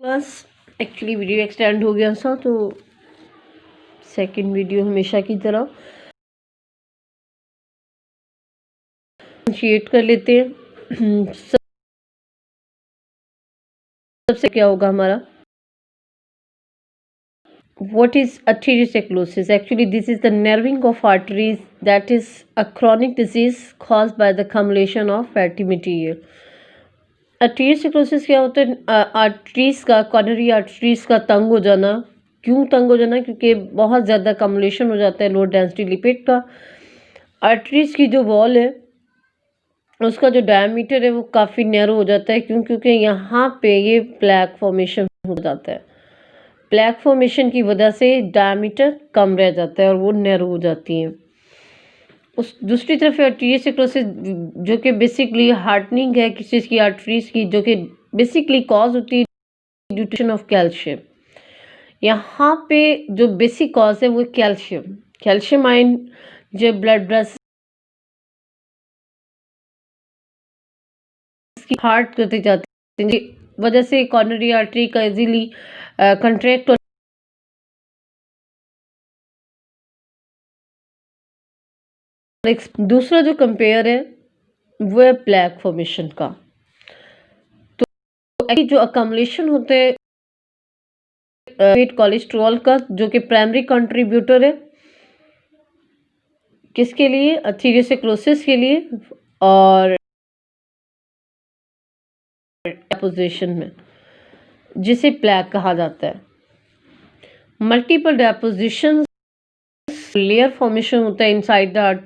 बस actually video extend हो गया था, तो सेकंड वीडियो हमेशा की तरह शेयर कर लेते हैं। सबसे क्या होगा हमारा, what is arteriosclerosis? Actually, this is the narrowing of arteries, that is a chronic disease caused by the accumulation of fatty material. Arteriosclerosis क्या होता है? आर्टरीज का, कॉर्नरी आर्टरीज का तंग हो जाना। क्यों तंग हो जाना? क्योंकि बहुत ज़्यादा कम्युलेशन हो जाता है लो डेंसिटी लिपिड का। आर्टरीज की जो वॉल है उसका जो डायमीटर है वो काफ़ी नैरो हो जाता है। क्यों? क्योंकि यहाँ पे ये प्लैक फॉर्मेशन हो जाता है। प्लैक फॉर्मेशन की वजह से डायमीटर कम रह जाता है और वो नैरो हो जाती हैं। उस दूसरी तरफ आर्टेरियोस्क्लेरोसिस जो कि बेसिकली हार्टनिंग है किसी चीज़ की आर्टरीज की, जो कि बेसिकली कॉज होती है डिप्लीशन ऑफ कैल्शियम। यहाँ पे जो बेसिक कॉज है वो कैल्शियम, कैल्शियम आयन जो ब्लड वेसल्स की हार्ट करते जाते हैं, वजह से कॉर्नरी आर्टरी का इजीली कंट्रैक्ट और दूसरा जो कंपेयर है वो है प्लैक फॉर्मेशन का। तो जो अकम्युलेशन होते हैं कोलेस्ट्रॉल का, जो कि प्राइमरी कंट्रीब्यूटर है किसके लिए? आर्टेरियोस्क्लेरोसिस के लिए और डेपोजिशन में, जिसे प्लैक कहा जाता है। मल्टीपल डेपोजिशन लेयर फॉर्मेशन होता है इनसाइड द आर्टरी,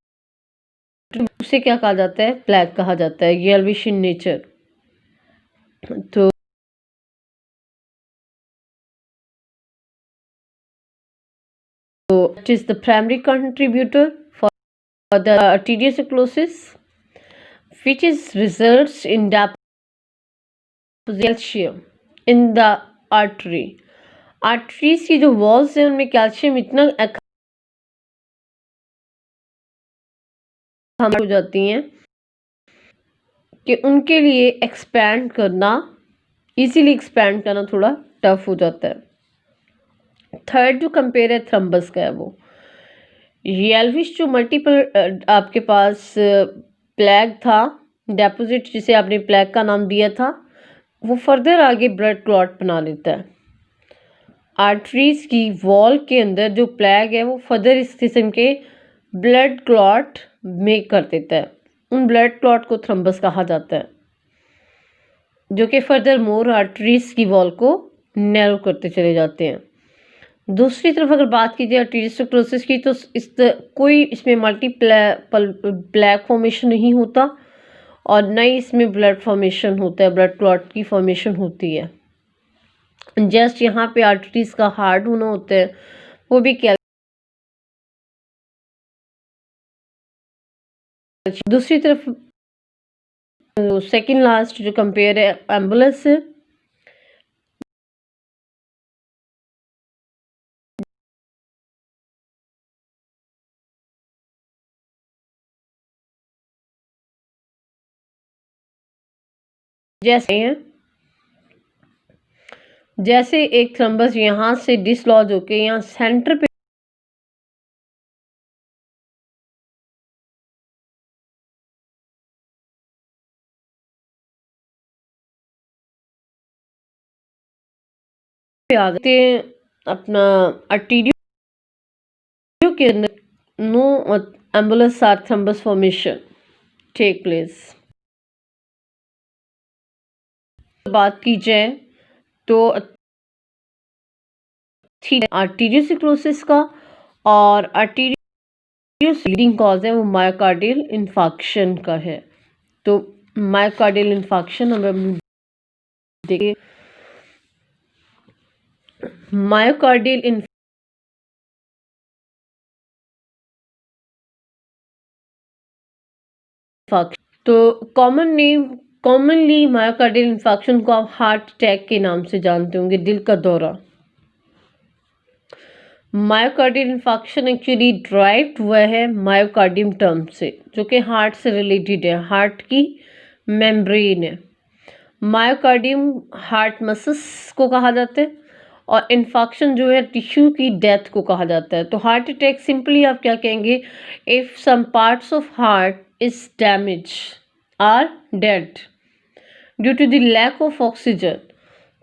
उसे क्या कहा जाता है? प्लैक कहा जाता है, येलोविश इन नेचर। तो it is the primary contributor for the arteriosclerosis, which is results in calcium in the artery. Arteries की जो वॉल्स हैं उनमें कैल्शियम इतना हो जाती हैं कि उनके लिए एक्सपैंड करना, इजीली एक्सपैंड करना थोड़ा टफ हो जाता है। थर्ड जो कंपेयर है थ्रम्बस का है, वो येल्विश जो मल्टीपल आपके पास प्लैग था डेपोजिट, जिसे आपने प्लैग का नाम दिया था, वो फर्दर आगे ब्लड क्लॉट बना लेता है। आर्टरीज की वॉल के अंदर जो प्लैग है वो फर्दर इस किस्म के ब्लड क्लॉट मेक कर देता है। उन ब्लड क्लॉट को थ्रम्बस कहा जाता है, जो कि फर्दर मोर आर्टरीज की वॉल को नैरो करते चले जाते हैं। दूसरी तरफ अगर बात की जाए आर्टेरियोस्क्लेरोसिस की, तो कोई इसमें मल्टीपल प्लैक फॉर्मेशन नहीं होता और न ही इसमें ब्लड फॉर्मेशन होता है, ब्लड क्लॉट की फॉर्मेशन होती है। जस्ट यहाँ पे आर्टरीज का हार्ड होना होता है, वो भी क्या। दूसरी तरफ सेकंड लास्ट जो कंपेयर है एम्बुलेंस है। जैसे एक थ्रम्बस यहाँ से डिसलॉज होके यहाँ सेंटर पे आ जाते हैं अपना आर्टेरियो के अंदर, no embolism or thrombus formation take place. बात की जाए तो आर्टेरियोस्क्लेरोसिस का, और आर्टेरियोस लीडिंग कॉज है वो मायोकार्डियल इन्फाक्शन का है। तो मायोकार्डियल इन्फाक्शन हम देखिए, मायोकार्डियल इन्फाक्शन तो कॉमनली मायोकार्डियल इन्फाक्शन को आप हार्ट अटैक के नाम से जानते होंगे, दिल का दौरा। मायोकार्डियल इन्फाक्शन एक्चुअली ड्राइव हुआ है मायोकार्डियम टर्म से, जो कि हार्ट से रिलेटेड है, हार्ट की मेम्ब्रेन है। मायोकार्डियम हार्ट मसल्स को कहा जाता है, और इन्फेक्शन जो है टिश्यू की डेथ को कहा जाता है। तो हार्ट अटैक सिंपली आप क्या कहेंगे, if some parts of heart is damage or dead due to the lack of oxygen,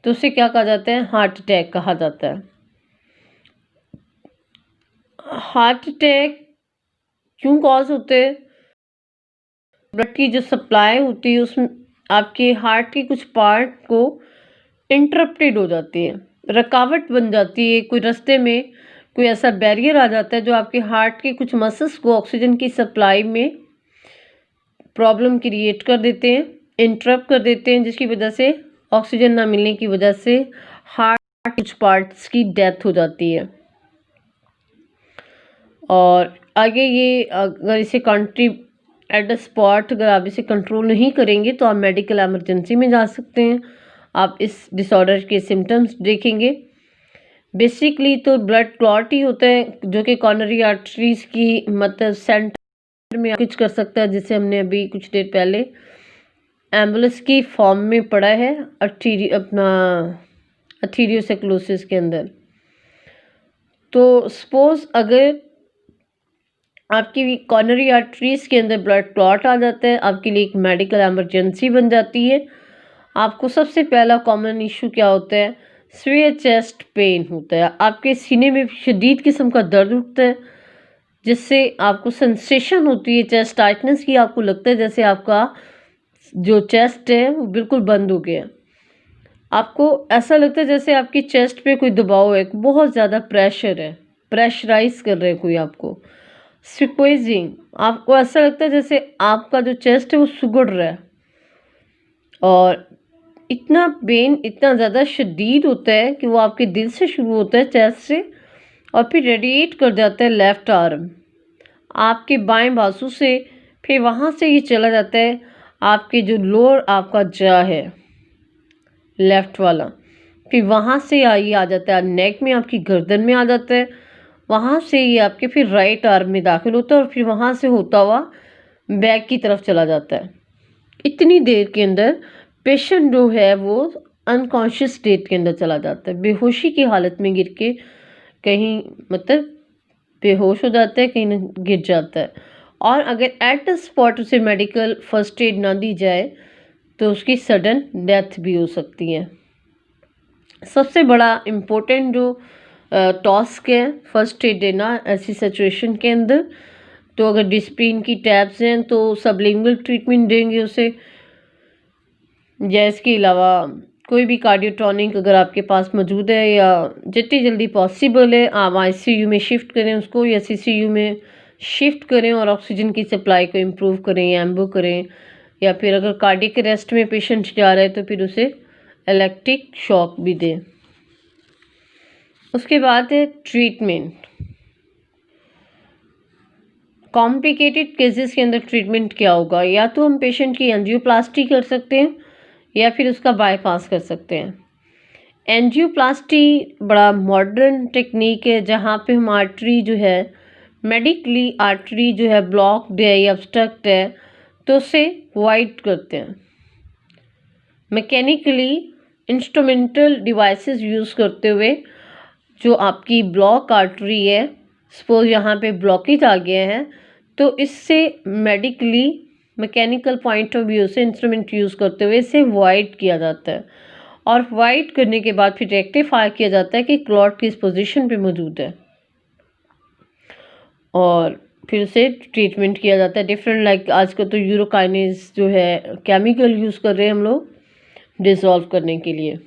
तो उसे क्या कहा जाता है, हार्ट अटैक कहा जाता है। हार्ट अटैक क्यों कॉज होते हैं, ब्लड की जो सप्लाई होती है उसमें आपके हार्ट के कुछ पार्ट को इंटरप्टेड हो जाती है, रुकावट बन जाती है, कोई रास्ते में कोई ऐसा बैरियर आ जाता है जो आपके हार्ट के कुछ मसल्स को ऑक्सीजन की सप्लाई में प्रॉब्लम क्रिएट कर देते हैं, इंटरप्ट कर देते हैं, जिसकी वजह से ऑक्सीजन ना मिलने की वजह से हार्ट कुछ पार्ट्स की डेथ हो जाती है। और आगे ये अगर इसे कंट्री एट द स्पॉट अगर आप इसे कंट्रोल नहीं करेंगे तो आप मेडिकल इमरजेंसी में जा सकते हैं। आप इस डिसऑर्डर के सिम्टम्स देखेंगे। बेसिकली तो ब्लड क्लॉट ही होता है जो कि कॉर्नरी आर्टरीज की मतलब सेंटर में खिंच कर सकता है, जिसे हमने अभी कुछ देर पहले एम्बुलेंस की फॉर्म में पढ़ा है अर्थीरियोस्क्लेरोसिस के अंदर। तो सपोज अगर आपकी कॉर्नरी आर्टरीज के अंदर ब्लड क्लॉट आ जाता है, आपके लिए एक मेडिकल इमरजेंसी बन जाती है। आपको सबसे पहला कॉमन इशू क्या होता है, स्वेयर चेस्ट पेन होता है, आपके सीने में शदीद किस्म का दर्द उठता है, जिससे आपको सेंसेशन होती है चेस्ट टाइटनेस की, आपको लगता है जैसे आपका जो चेस्ट है वो बिल्कुल बंद हो गया। आपको ऐसा लगता है जैसे आपकी चेस्ट पे कोई दबाव है, बहुत ज़्यादा प्रेशर है, प्रेशराइज कर रहे हैं कोई आपको। स्क्वीजिंग, आपको ऐसा लगता है जैसे आपका जो चेस्ट है वो सुगड़ रहा है, और इतना पेन इतना ज़्यादा शदीद होता है कि वो आपके दिल से शुरू होता है, चेस्ट से, और फिर रेडिएट कर जाता है लेफ़्ट आर्म, आपके बाएं बाजू से, फिर वहाँ से ये चला जाता है आपके जो लोअर आपका जा है लेफ़्ट वाला, फिर वहाँ से ये आ जाता है नेक में, आपकी गर्दन में आ जाता है, वहाँ से ये आपके फिर राइट आर्म में दाखिल होता है, और फिर वहाँ से होता हुआ बैक की तरफ चला जाता है। इतनी देर के अंदर पेशेंट जो है वो अनकॉन्शियस स्टेट के अंदर चला जाता है, बेहोशी की हालत में गिर के कहीं मतलब बेहोश हो जाता है, कहीं गिर जाता है। और अगर एट द स्पॉट उसे मेडिकल फर्स्ट एड ना दी जाए तो उसकी सडन डेथ भी हो सकती है। सबसे बड़ा इम्पोर्टेंट जो टास्क है फर्स्ट एड देना ऐसी सिचुएशन के अंदर। तो अगर डिस्प्रिन की टैब्स हैं तो सबलिंगुअल ट्रीटमेंट देंगे उसे, या इसके अलावा कोई भी कार्डियोटॉनिक अगर आपके पास मौजूद है, या जितनी जल्दी पॉसिबल है आप आईसीयू में शिफ्ट करें उसको, या सीसीयू में शिफ्ट करें और ऑक्सीजन की सप्लाई को इम्प्रूव करें, एम्बो करें, या फिर अगर कार्डियक अरेस्ट में पेशेंट जा रहा है तो फिर उसे इलेक्ट्रिक शॉक भी दें। उसके बाद है ट्रीटमेंट। कॉम्प्लिकेटेड केसेस के अंदर ट्रीटमेंट क्या होगा, या तो हम पेशेंट की एंजियोप्लास्टी कर सकते हैं या फिर उसका बाईपास कर सकते हैं। एंजियोप्लास्टी बड़ा मॉडर्न टेक्निक है जहाँ पे हम आर्टरी जो है मेडिकली आर्टरी जो है ब्लॉक्ड है या ऑब्स्ट्रक्ट है तो उसे वाइड करते हैं। मैकेनिकली इंस्ट्रूमेंटल डिवाइसेस यूज़ करते हुए जो आपकी ब्लॉक आर्टरी है, सपोज यहाँ पे ब्लॉकेज आ गया है, तो इससे medically mechanical point of view से इंस्ट्रूमेंट यूज़ करते हुए इसे वाइड किया जाता है, और वाइड करने के बाद फिर रेक्टिफाई किया जाता है कि क्लॉट किस पोजीशन पे मौजूद है, और फिर उसे ट्रीटमेंट किया जाता है डिफरेंट। लाइक आजकल तो यूरोकाइनेज जो है केमिकल यूज़ कर रहे हैं हम लोग डिसॉल्व करने के लिए।